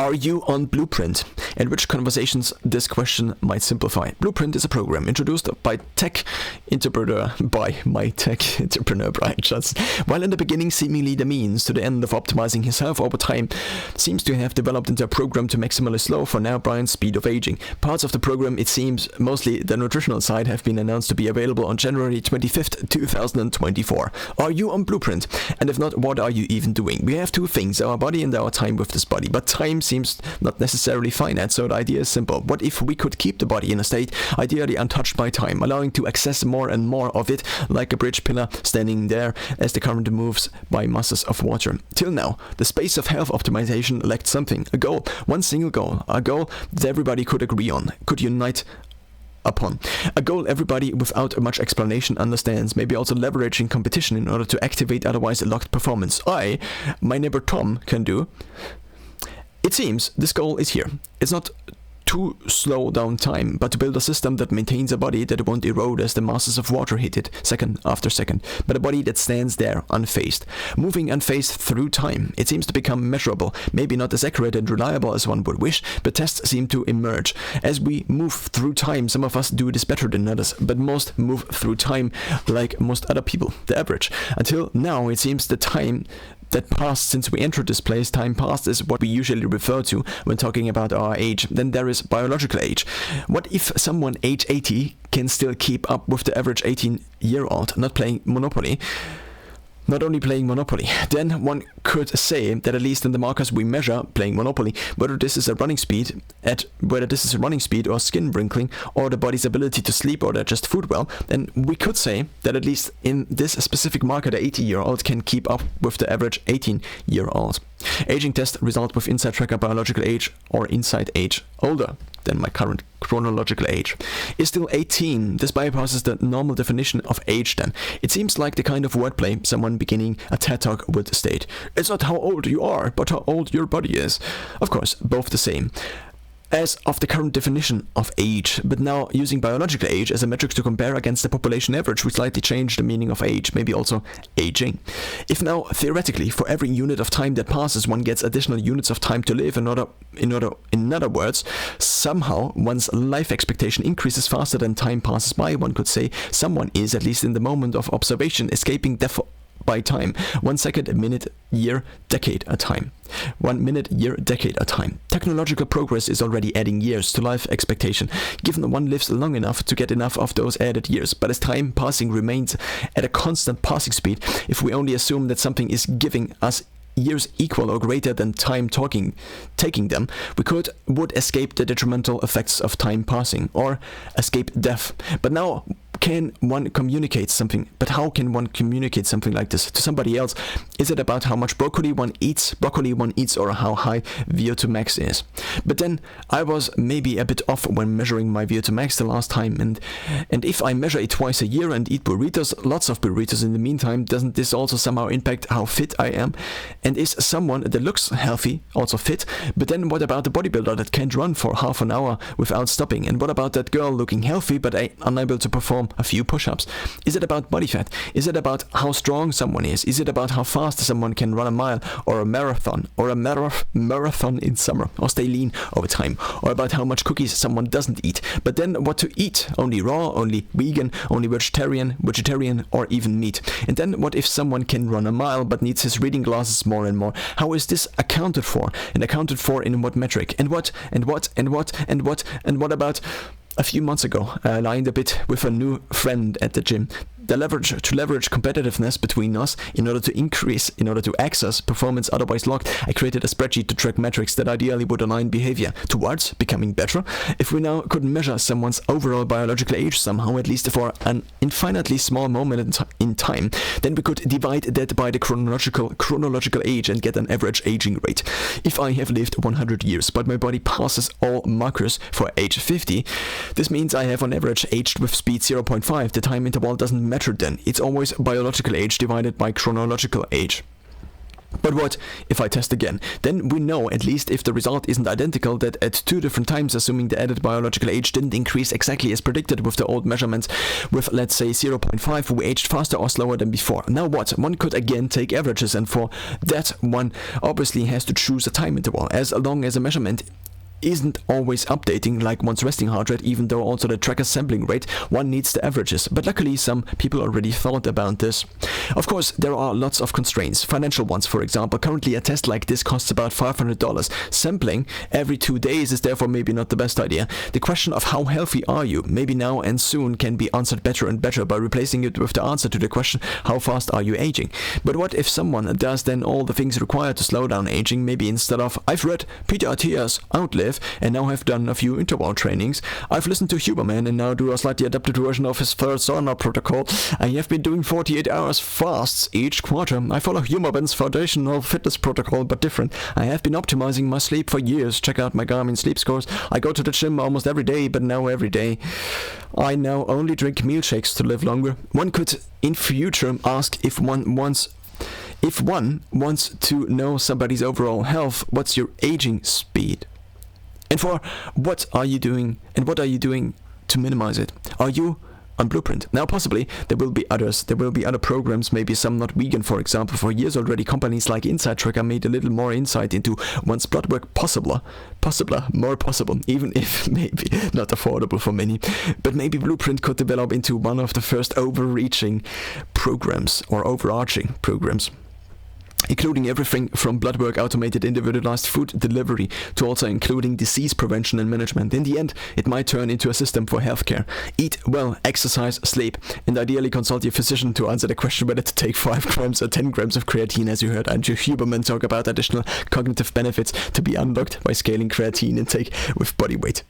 Are you on Blueprint? And which conversations this question might simplify. Blueprint is a program introduced by my tech entrepreneur Brian Schatz. While in the beginning seemingly the means to the end of optimizing his health over time, seems to have developed into a program to maximally slow for now Brian's speed of aging. Parts of the program, it seems, mostly the nutritional side, have been announced to be available on January 25th, 2024. Are you on Blueprint? And if not, what are you even doing? We have two things, our body and our time with this body, but time seems not necessarily finite, so the idea is simple. What if we could keep the body in a state ideally untouched by time, allowing to access more and more of it like a bridge pillar standing there as the current moves by masses of water? Till now, the space of health optimization lacked something, a goal, one single goal, a goal that everybody could agree on, could unite upon. A goal everybody without much explanation understands, maybe also leveraging competition in order to activate otherwise locked performance. My neighbor Tom, can do. It seems this goal is here. It's not to slow down time, but to build a system that maintains a body that won't erode as the masses of water hit it, second after second, but a body that stands there unfazed, moving unfazed through time. It seems to become measurable, maybe not as accurate and reliable as one would wish, but tests seem to emerge. As we move through time, some of us do this better than others, but most move through time like most other people, the average. Until now, it seems the time that passed since we entered this place, time passed, is what we usually refer to when talking about our age. Then there is biological age. What if someone age 80 can still keep up with the average 18-year-old, not playing Monopoly? Not only playing Monopoly, then one could say that at least in the markers we measure playing Monopoly, whether this is a running speed or skin wrinkling or the body's ability to sleep or digest food well, then we could say that at least in this specific marker the 80-year-old can keep up with the average 18-year-old. Aging test result with Inside Tracker biological age or inside age older than my current chronological age is still 18. This bypasses the normal definition of age then. It seems like the kind of wordplay someone beginning a TED Talk would state. It's not how old you are, but how old your body is. Of course, both the same as of the current definition of age, but now using biological age as a metric to compare against the population average, we slightly change the meaning of age, maybe also aging. If now, theoretically, for every unit of time that passes, one gets additional units of time to live, in other words, somehow one's life expectation increases faster than time passes by, one could say someone is, at least in the moment of observation, escaping death by time, 1 second, a minute, year, decade a time. 1 minute, year, decade a time. Technological progress is already adding years to life expectation, given one lives long enough to get enough of those added years. But as time passing remains at a constant passing speed, if we only assume that something is giving us years equal or greater than time taking them, we would escape the detrimental effects of time passing, or escape death. But now, how can one communicate something like this to somebody else? Is it about how much broccoli one eats, or how high VO2 max is? But then I was maybe a bit off when measuring my VO2 max the last time, and if I measure it twice a year and eat burritos, lots of burritos in the meantime, doesn't this also somehow impact how fit I am? And is someone that looks healthy also fit? But then what about the bodybuilder that can't run for half an hour without stopping? And what about that girl looking healthy but unable to perform a few push-ups? Is it about body fat? Is it about how strong someone is? Is it about how fast someone can run a mile or a marathon in summer or stay lean over time? Or about how much cookies someone doesn't eat? But then what to eat? Only raw, only vegan, only vegetarian, or even meat? And then what if someone can run a mile but needs his reading glasses more and more? How is this accounted for? And accounted for in what metric? And what about a few months ago, lying a bit with a new friend at the gym. To leverage competitiveness between us in order to access performance otherwise locked, I created a spreadsheet to track metrics that ideally would align behavior towards becoming better. If we now could measure someone's overall biological age somehow, at least for an infinitely small moment in time, then we could divide that by the chronological age and get an average aging rate. If I have lived 100 years, but my body passes all markers for age 50, this means I have on average aged with speed 0.5. The time interval doesn't matter then. It's always biological age divided by chronological age. But what if I test again? Then we know, at least if the result isn't identical, that at 2 different times, assuming the added biological age didn't increase exactly as predicted with the old measurements, with let's say 0.5, we aged faster or slower than before. Now what? One could again take averages, and for that one obviously has to choose a time interval. As long as a measurement isn't always updating like one's resting heart rate, even though also the tracker's sampling rate, one needs the averages. But luckily some people already thought about this. Of course, there are lots of constraints, financial ones for example. Currently a test like this costs about $500. Sampling every 2 days is therefore maybe not the best idea. The question of how healthy are you, maybe now and soon, can be answered better and better by replacing it with the answer to the question, how fast are you aging? But what if someone does then all the things required to slow down aging, maybe instead of, I've read Peter Attia's Outlive and now have done a few interval trainings. I've listened to Huberman and now do a slightly adapted version of his third sauna protocol. I have been doing 48 hours fasts each quarter. I follow Huberman's foundational fitness protocol, but different. I have been optimizing my sleep for years. Check out my Garmin sleep scores. I go to the gym almost every day, but now every day. I now only drink milkshakes to live longer. One could in future ask if one wants to know somebody's overall health, what's your aging speed? And for what are you doing to minimize it? Are you on Blueprint? Now possibly there will be others. There will be other programs, maybe some not vegan, for example. For years already companies like Inside Tracker made a little more insight into one's blood work more possible, even if maybe not affordable for many. But maybe Blueprint could develop into one of the first overarching programs, including everything from blood work, automated individualized food delivery, to also including disease prevention and management. In the end, it might turn into a system for healthcare. Eat well, exercise, sleep, and ideally consult your physician to answer the question whether to take 5 grams or 10 grams of creatine, as you heard Andrew Huberman talk about additional cognitive benefits to be unlocked by scaling creatine intake with body weight.